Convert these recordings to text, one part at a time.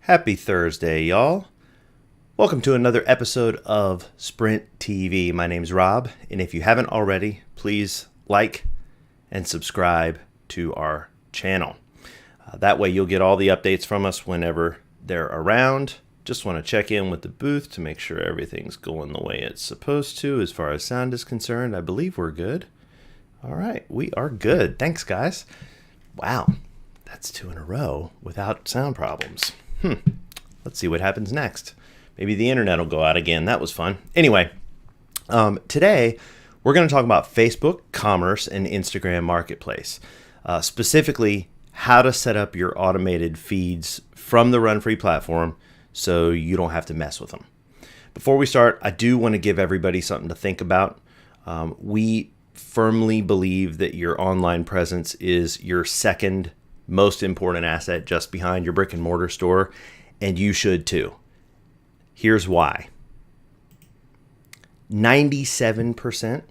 Happy Thursday, y'all. Welcome to another episode of Sprint TV. My name's Rob, and if you haven't already, please like and subscribe to our channel. That way you'll get all the updates from us whenever they're around. Just want to check in with the booth to make sure everything's going the way it's supposed to as far as sound is concerned. I believe we're good. All right, we are good. Thanks, guys. Wow, that's 2 in a row without sound problems. Let's see what happens next. Maybe the internet will go out again. That was fun. Anyway, today we're going to talk about Facebook Commerce and Instagram Marketplace. Specifically, how to set up your automated feeds from the Run Free platform so you don't have to mess with them. Before we start, I do want to give everybody something to think about. We firmly believe that your online presence is your second most important asset just behind your brick and mortar store, and you should too. Here's why. 97%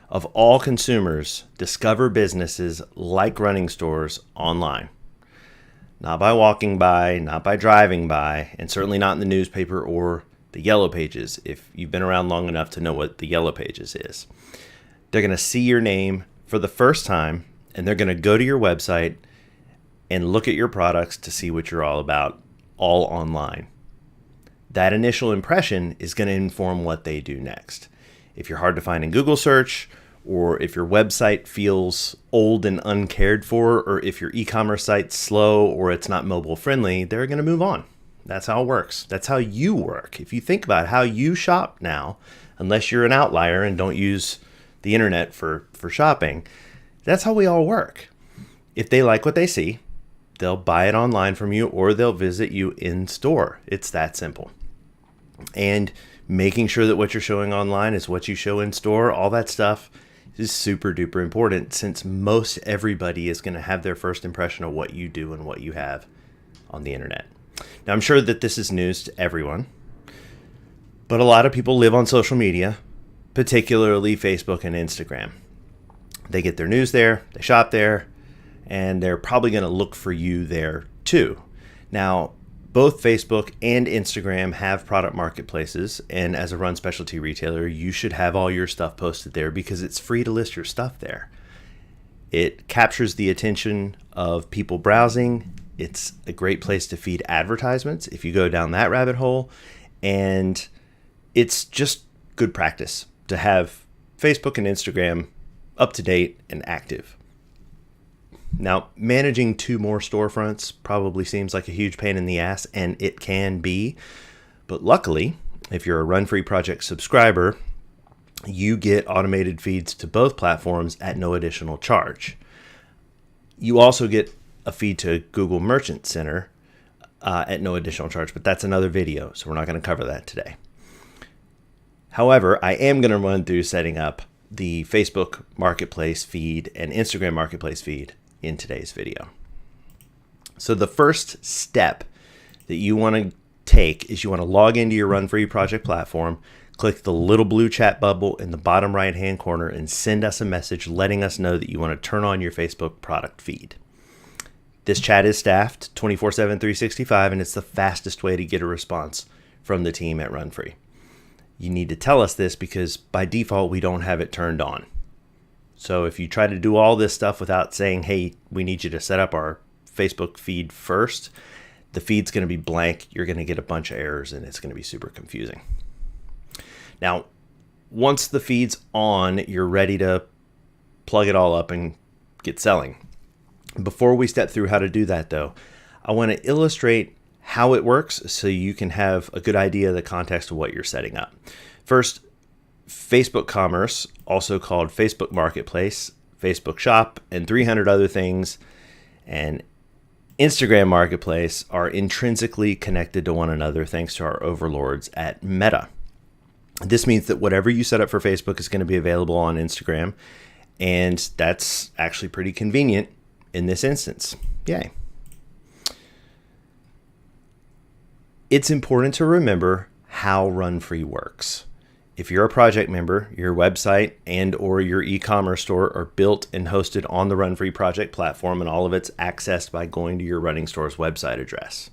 of all consumers discover businesses like running stores online. Not by walking by, not by driving by, and certainly not in the newspaper or the Yellow Pages, if you've been around long enough to know what the Yellow Pages is. They're going to see your name for the first time, and they're going to go to your website and look at your products to see what you're all about, all online. That initial impression is going to inform what they do next. If you're hard to find in Google search, or if your website feels old and uncared for, or if your e-commerce site's slow or it's not mobile friendly, they're going to move on. That's how it works. That's how you work. If you think about how you shop now, unless you're an outlier and don't use the internet for shopping, that's how we all work. If they like what they see, they'll buy it online from you or they'll visit you in store. It's that simple. And making sure that what you're showing online is what you show in store, all that stuff is super duper important, since most everybody is going to have their first impression of what you do and what you have on the internet. Now, I'm sure that this is news to everyone, but a lot of people live on social media, particularly Facebook and Instagram. They get their news there, they shop there, and they're probably going to look for you there too. Now, both Facebook and Instagram have product marketplaces, and as a Run specialty retailer, you should have all your stuff posted there because it's free to list your stuff there. It captures the attention of people browsing. It's a great place to feed advertisements if you go down that rabbit hole, and it's just good practice to have Facebook and Instagram up to date and active. Now, managing 2 more storefronts probably seems like a huge pain in the ass, and it can be. But luckily, if you're a Run Free Project subscriber, you get automated feeds to both platforms at no additional charge. You also get a feed to Google Merchant Center at no additional charge, but that's another video, so we're not going to cover that today. However, I am going to run through setting up the Facebook Marketplace feed and Instagram Marketplace feed in today's video. So the first step that you want to take is you want to log into your Run Free Project platform, click the little blue chat bubble in the bottom right hand corner, and send us a message letting us know that you want to turn on your Facebook product feed. This chat is staffed 24/7, 365, and it's the fastest way to get a response from the team at Run Free. You need to tell us this because by default, we don't have it turned on. So if you try to do all this stuff without saying, hey, we need you to set up our Facebook feed first, the feed's going to be blank. You're going to get a bunch of errors and it's going to be super confusing. Now, once the feed's on, you're ready to plug it all up and get selling. Before we step through how to do that, though, I want to illustrate how it works so you can have a good idea of the context of what you're setting up. First, Facebook Commerce, also called Facebook Marketplace, Facebook Shop, and 300 other things, and Instagram Marketplace are intrinsically connected to one another thanks to our overlords at Meta. This means that whatever you set up for Facebook is going to be available on Instagram, and that's actually pretty convenient in this instance. Yay. It's important to remember how Run Free works. if you're a project member, your website and or your e-commerce store are built and hosted on the Run Free project platform, and all of it's accessed by going to your running store's website address.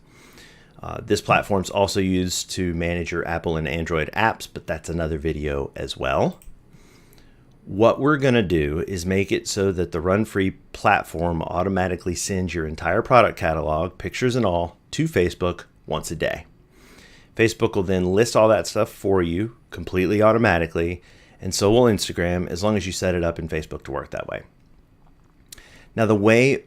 This platform is also used to manage your Apple and Android apps, but that's another video as well. What we're going to do is make it so that the Run Free platform automatically sends your entire product catalog, pictures and all, to Facebook once a day. Facebook will then list all that stuff for you completely automatically, and so will Instagram, as long as you set it up in Facebook to work that way. Now, the way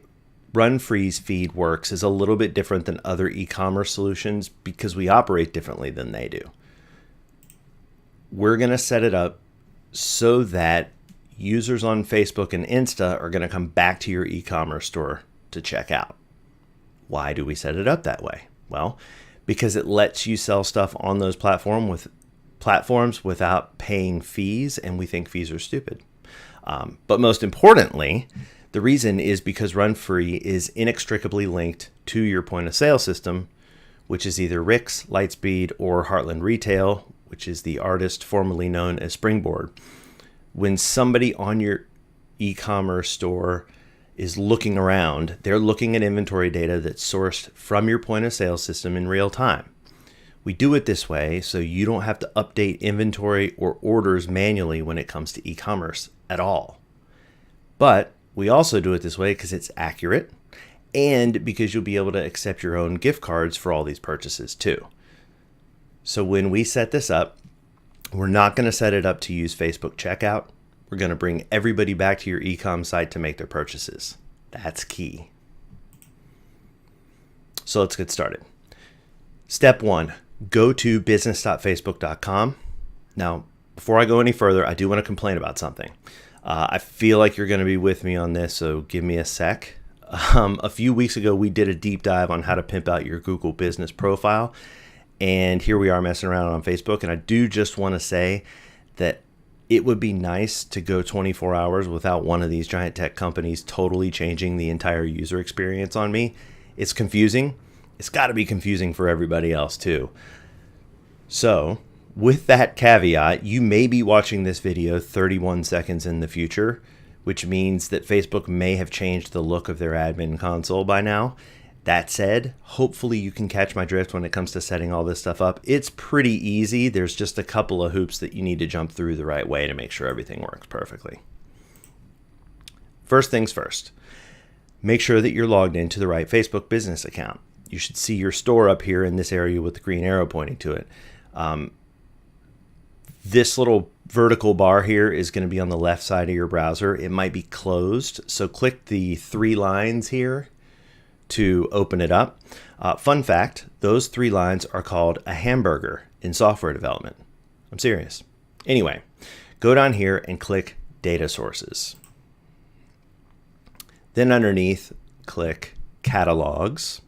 Run Free's feed works is a little bit different than other e-commerce solutions because we operate differently than they do. We're going to set it up so that users on Facebook and Insta are going to come back to your e-commerce store to check out. Why do we set it up that way? Well, because it lets you sell stuff on those platforms without paying fees, and we think fees are stupid. But most importantly, the reason is because Run Free is inextricably linked to your point of sale system, which is either Rick's, Lightspeed, or Heartland Retail, which is the artist formerly known as Springboard. When somebody on your e-commerce store is looking around, they're looking at inventory data that's sourced from your point of sale system in real time. We do it this way so you don't have to update inventory or orders manually when it comes to e-commerce at all. But we also do it this way because it's accurate and because you'll be able to accept your own gift cards for all these purchases too. So when we set this up, we're not going to set it up to use Facebook checkout. We're going to bring everybody back to your e-com site to make their purchases. That's key. So let's get started. Step 1, go to business.facebook.com. Now, before I go any further, I do want to complain about something. I feel like you're going to be with me on this, so give me a sec. A few weeks ago, we did a deep dive on how to pimp out your Google business profile. And here we are messing around on Facebook. And I do just want to say that it would be nice to go 24 hours without one of these giant tech companies totally changing the entire user experience on me. It's confusing. It's got to be confusing for everybody else too. So with that caveat, you may be watching this video 31 seconds in the future, which means that Facebook may have changed the look of their admin console by now. That said, hopefully you can catch my drift when it comes to setting all this stuff up. It's pretty easy. There's just a couple of hoops that you need to jump through the right way to make sure everything works perfectly. First things first, make sure that you're logged into the right Facebook business account. You should see your store up here in this area with the green arrow pointing to it. This little vertical bar here is going to be on the left side of your browser. It might be closed, so click the 3 lines here to open it up. Fun fact, those 3 lines are called a hamburger in software development. I'm serious. Anyway, go down here and click Data Sources. Then underneath, click Catalogs.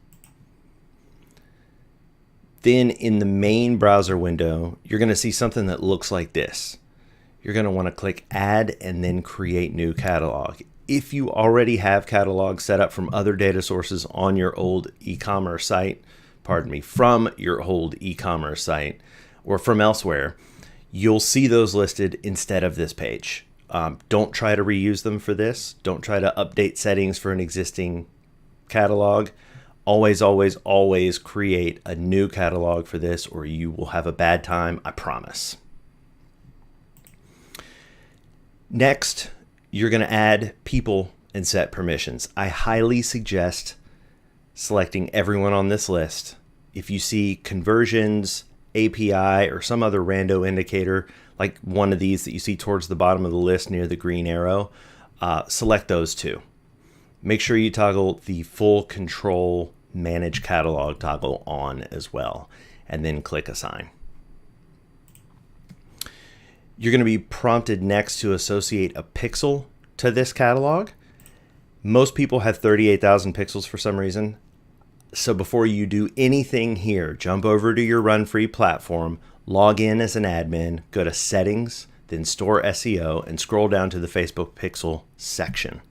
Then in the main browser window, you're going to see something that looks like this. You're going to want to click Add and then Create New Catalog. If you already have catalogs set up from other data sources on your old e-commerce site, from your old e-commerce site or from elsewhere, you'll see those listed instead of this page. Don't try to reuse them for this. Don't try to update settings for an existing catalog. Always, always, always create a new catalog for this or you will have a bad time, I promise. Next, you're going to add people and set permissions. I highly suggest selecting everyone on this list. If you see conversions, API, or some other rando indicator, like one of these that you see towards the bottom of the list near the green arrow, select those two. Make sure you toggle the full control manage catalog toggle on as well, and then click assign. You're going to be prompted next to associate a pixel to this catalog. Most people have 38,000 pixels for some reason. So before you do anything here, jump over to your Run Free platform, log in as an admin, go to Settings, then Store SEO, and scroll down to the Facebook Pixel section.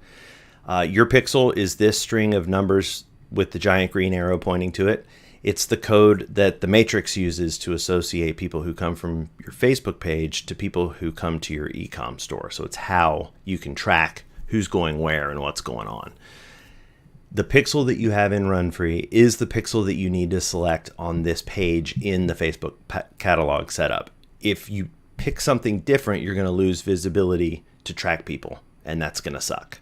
Your pixel is this string of numbers with the giant green arrow pointing to it. It's the code that the Matrix uses to associate people who come from your Facebook page to people who come to your e-com store. So it's how you can track who's going where and what's going on. The pixel that you have in Runfree is the pixel that you need to select on this page in the Facebook catalog setup. If you pick something different, you're going to lose visibility to track people, and that's going to suck.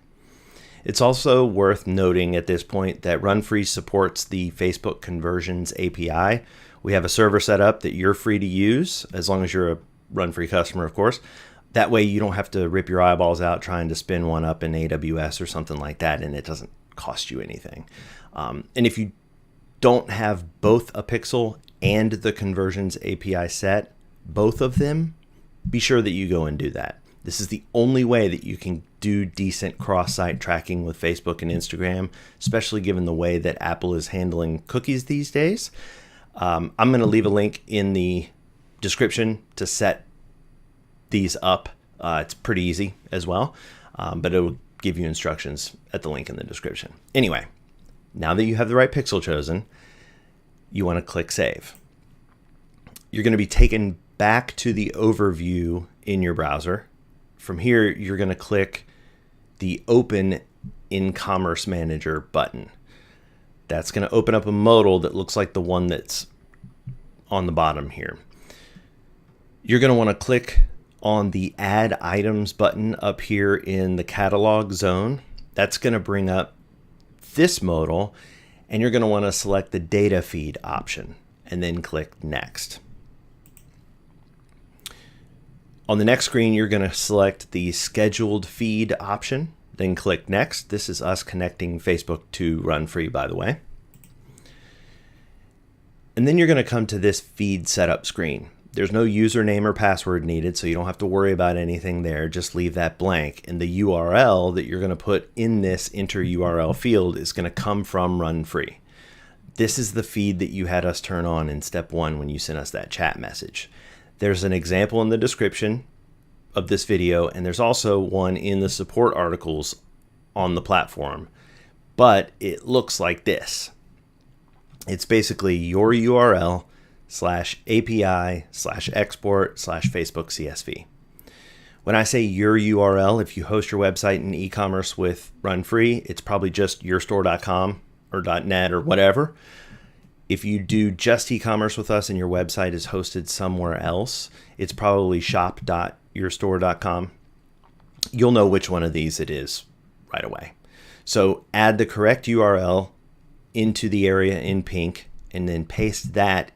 It's also worth noting at this point that Runfree supports the Facebook Conversions API. We have a server set up that you're free to use, as long as you're a Runfree customer, of course. That way you don't have to rip your eyeballs out trying to spin one up in AWS or something like that, and it doesn't cost you anything. And if you don't have both a pixel and the Conversions API set, both of them, be sure that you go and do that. This is the only way that you can do decent cross-site tracking with Facebook and Instagram, especially given the way that Apple is handling cookies these days. I'm going to leave a link in the description to set these up. It's pretty easy as well, but it will give you instructions at the link in the description. Anyway, now that you have the right pixel chosen, you want to click Save. You're going to be taken back to the overview in your browser. From here, you're going to click the Open in Commerce Manager button. That's going to open up a modal that looks like the one that's on the bottom here. You're going to want to click on the Add Items button up here in the catalog zone. That's going to bring up this modal, and you're going to want to select the Data Feed option and then click Next. On the next screen, you're going to select the Scheduled Feed option, then click Next. This is us connecting Facebook to Runfree, by the way. And then you're going to come to this feed setup screen. There's no username or password needed, so you don't have to worry about anything there. Just leave that blank. And the URL that you're going to put in this enter URL field is going to come from Runfree. This is the feed that you had us turn on in step 1 when you sent us that chat message. There's an example in the description of this video, and there's also one in the support articles on the platform, but it looks like this. It's basically your URL /API/export/Facebook CSV. When I say your URL, if you host your website in e-commerce with Runfree, it's probably just yourstore.com or .net or whatever. If you do just e-commerce with us and your website is hosted somewhere else, it's probably shop.yourstore.com. You'll know which one of these it is right away. So add the correct URL into the area in pink and then paste that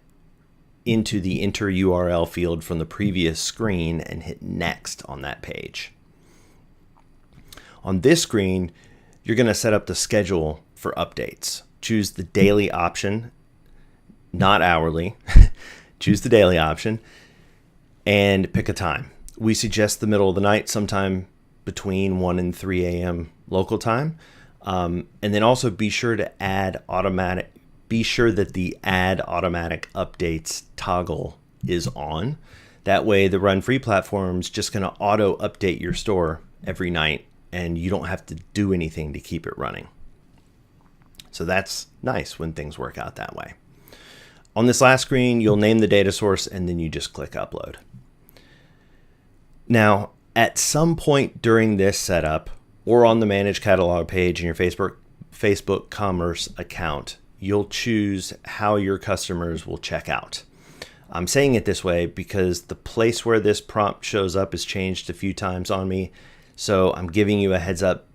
into the enter URL field from the previous screen and hit Next on that page. On this screen, you're going to set up the schedule for updates. Choose the daily option, not hourly. Choose the daily option and pick a time. We suggest the middle of the night, sometime between 1 and 3 a.m. local time. And then also be sure that the add automatic updates toggle is on. That way the Runfree platform's just going to auto update your store every night and you don't have to do anything to keep it running. So that's nice when things work out that way. On this last screen, you'll name the data source and then you just click upload. Now, at some point during this setup or on the Manage Catalog page in your Facebook Commerce account, you'll choose how your customers will check out. I'm saying it this way because the place where this prompt shows up has changed a few times on me. So I'm giving you a heads up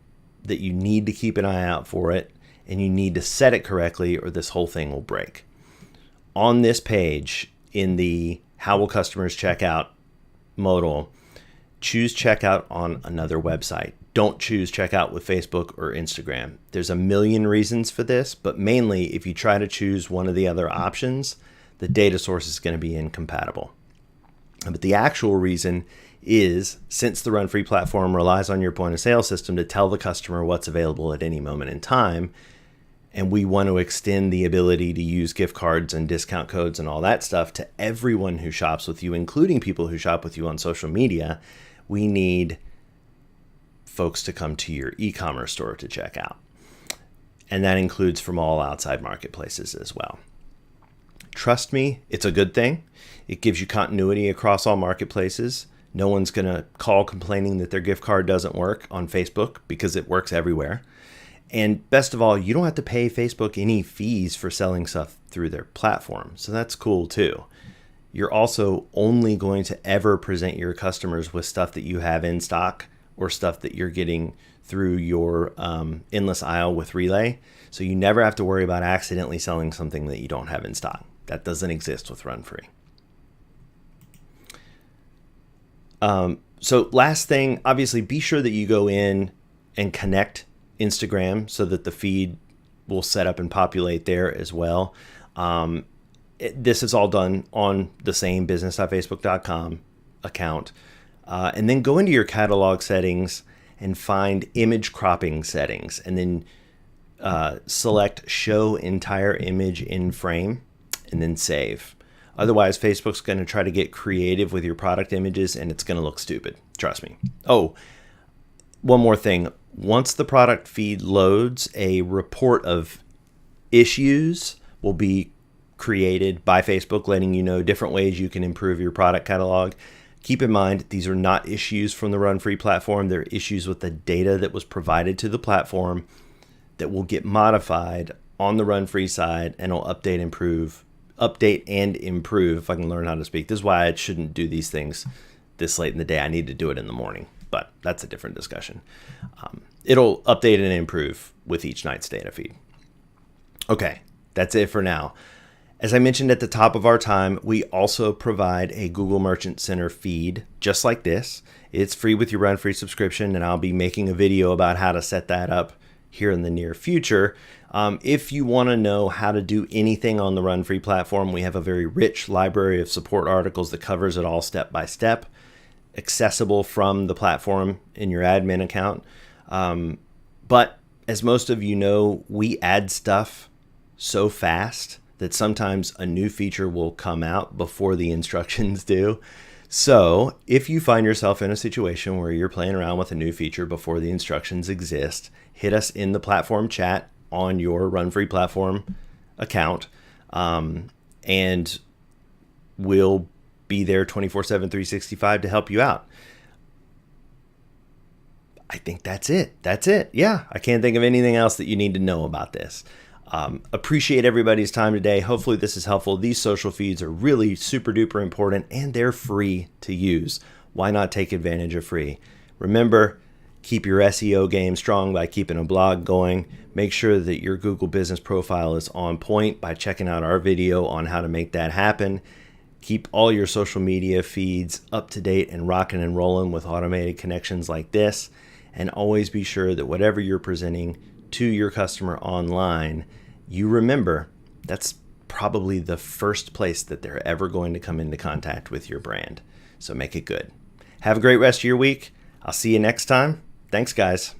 that you need to keep an eye out for it and you need to set it correctly or this whole thing will break. On this page in the how will customers check out modal, choose checkout on another website. Don't choose checkout with Facebook or Instagram. There's a million reasons for this, but mainly if you try to choose one of the other options, the data source is going to be incompatible. But the actual reason is since the Runfree platform relies on your point of sale system to tell the customer what's available at any moment in time, and we want to extend the ability to use gift cards and discount codes and all that stuff to everyone who shops with you, including people who shop with you on social media, we need folks to come to your e-commerce store to check out. And that includes from all outside marketplaces as well. trust me, it's a good thing. It gives you continuity across all marketplaces. No one's going to call complaining that their gift card doesn't work on Facebook because it works everywhere. And best of all, you don't have to pay Facebook any fees for selling stuff through their platform. So that's cool too. You're also only going to ever present your customers with stuff that you have in stock or stuff that you're getting through your endless aisle with Relay. So you never have to worry about accidentally selling something that you don't have in stock. That doesn't exist with Run Free. So last thing, obviously be sure that you go in and connect Instagram so that the feed will set up and populate there as well. This is all done on the same business.facebook.com account. And then go into your catalog settings and find image cropping settings, and then select show entire image in frame and then save. Otherwise, Facebook's going to try to get creative with your product images and it's going to look stupid. Trust me. Oh, one more thing. Once the product feed loads, a report of issues will be created by Facebook, letting you know different ways you can improve your product catalog. Keep in mind, these are not issues from the Run Free platform. They're issues with the data that was provided to the platform that will get modified on the Run Free side and will update and improve, if I can learn how to speak. This is why I shouldn't do these things this late in the day. I need to do it in the morning, but that's a different discussion. It'll update and improve with each night's data feed. Okay, that's it for now. As I mentioned at the top of our time, we also provide a Google Merchant Center feed just like this. It's free with your Run Free subscription, and I'll be making a video about how to set that up here in the near future. If you want to know how to do anything on the Run Free platform, we have a very rich library of support articles that covers it all step by step, accessible from the platform in your admin account. But as most of you know, we add stuff so fast that sometimes a new feature will come out before the instructions do. So if you find yourself in a situation where you're playing around with a new feature before the instructions exist, hit us in the platform chat on your Run Free platform account, and we'll be there 24/7, 365 to help you out. I think that's it. Yeah, I can't think of anything else that you need to know about this. Appreciate everybody's time today. Hopefully this is helpful. These social feeds are really super duper important and they're free to use. Why not take advantage of free? Remember, keep your SEO game strong by keeping a blog going. Make sure that your Google business profile is on point by checking out our video on how to make that happen. Keep all your social media feeds up to date and rocking and rolling with automated connections like this. And always be sure that whatever you're presenting to your customer online, you remember that's probably the first place that they're ever going to come into contact with your brand. So make it good. Have a great rest of your week. I'll see you next time. Thanks, guys.